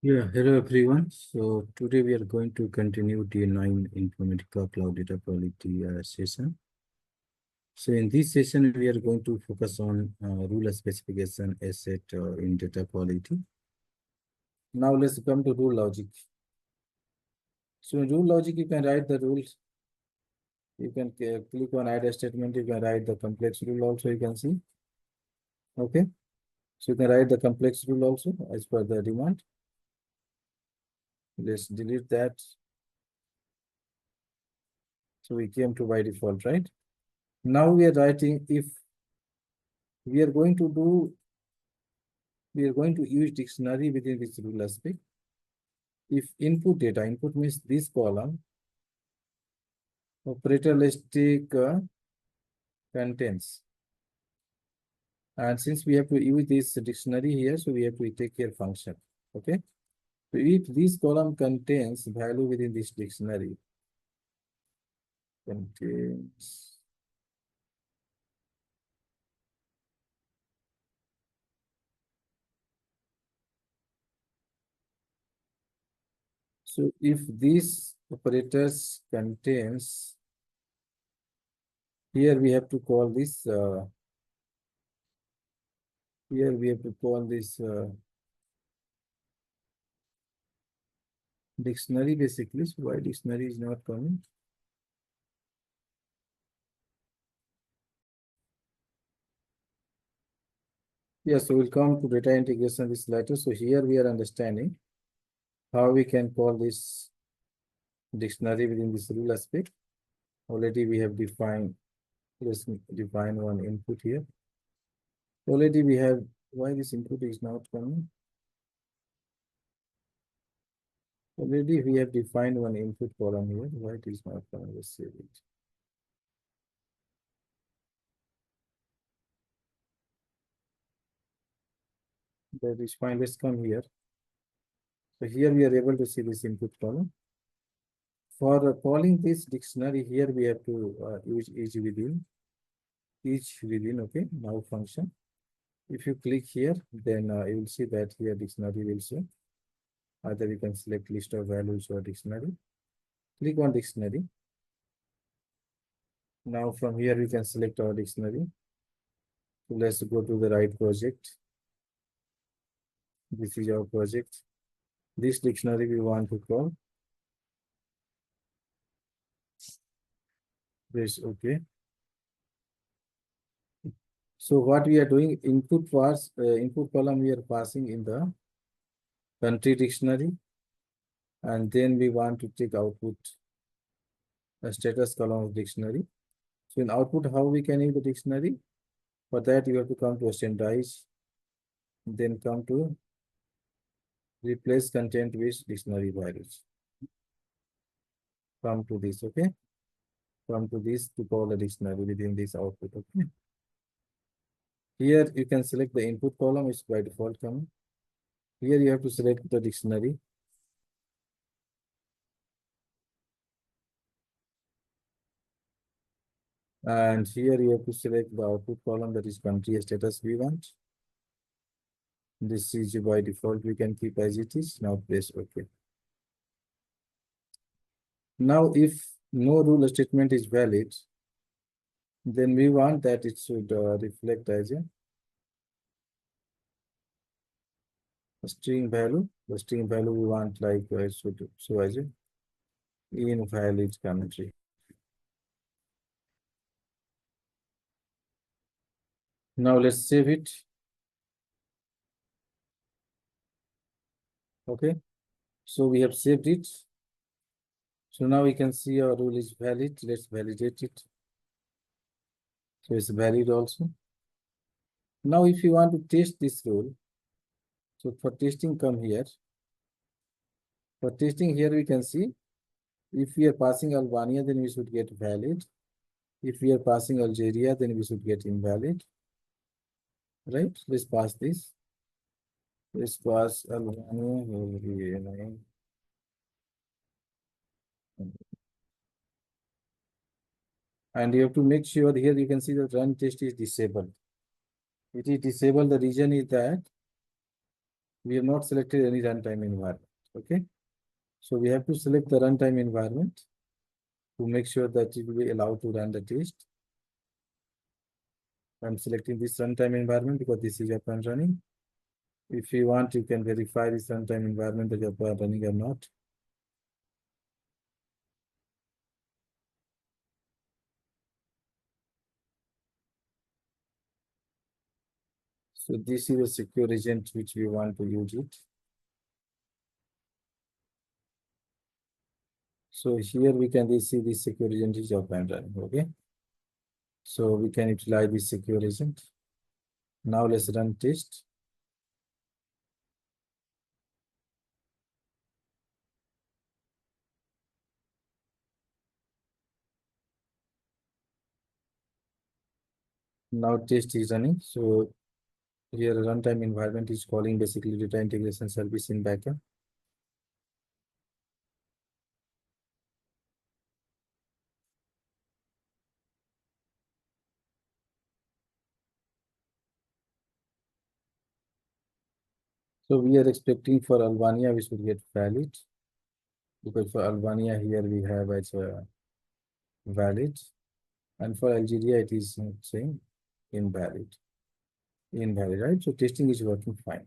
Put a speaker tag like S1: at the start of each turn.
S1: Yeah, hello everyone. So today we are going to continue D9 Informatica Cloud Data Quality session. So in this session, we are going to focus on rule specification asset in data quality. Now let's come to rule logic. So in rule logic, you can write the rules. You can click on add a statement. You can write the complex rule also, you can see. Okay. So you can write the complex rule also as per the demand. Let's delete that. So we came to by default, right? Now we are writing if we are going to use dictionary within this rule aspect. If input data, input means this column, operator let's take contents. And since we have to use this dictionary here, so we have to take here function. Okay. So if this column contains value within this dictionary, contains so if this operators contains, here we have to call this here we have to call this dictionary basically. So why dictionary is not coming? Yes, so we'll come to data integration this later. So here we are understanding how we can call this dictionary within this rule aspect. Already we have defined, let's define one input here. Already we have, why this input is not coming? Already we have defined one input column here. Why it is not coming? Let's save it. That is fine. Let's come here. So here we are able to see this input column. For calling this dictionary here, we have to use each within, okay, now function. If you click here, then you will see that here dictionary will show. Either you can select list of values or dictionary. Click on dictionary. Now from here we can select our dictionary. So let's go to the right project. This is our project. This dictionary we want to call. Press OK. So what we are doing, input column we are passing in the country dictionary, and then we want to take output a status column of dictionary. So in output, how we can use the dictionary? For that, you have to come to standardize, then come to replace content with dictionary values. Come to this, okay? Come to this to call the dictionary within this output, okay? Here you can select the input column, it's by default coming. Here you have to select the dictionary. And here you have to select the output column, that is country status we want. This is by default, we can keep as it is. Now press OK. Now if no rule statement is valid, then we want that it should reflect as a string value. The string value we want like it should show as a invalid country. Now let's save it. Okay, so we have saved it. So now we can see our rule is valid. Let's validate it. So it's valid also. Now if you want to test this rule, so for testing, come here. For testing here, we can see if we are passing Albania, then we should get valid. If we are passing Algeria, then we should get invalid. Right? Let's pass this. Let's pass Albania. And you have to make sure here you can see that run test is disabled. It is disabled. The reason is that We have not selected any runtime environment. Okay. So we have to select the runtime environment to make sure that it will be allowed to run the test. I'm selecting this runtime environment because this is up and running. If you want, you can verify this runtime environment that you're running or not. So this is a secure agent which we want to use it. So here we can see this secure agent is up and running. Okay. So we can utilize this secure agent. Now let's run test. Now test is running. So here runtime environment is calling basically data integration service in backend. So we are expecting for Albania we should get valid, because for Albania here we have as a valid, and for Algeria it is saying invalid. Invalid, right? So testing is working fine.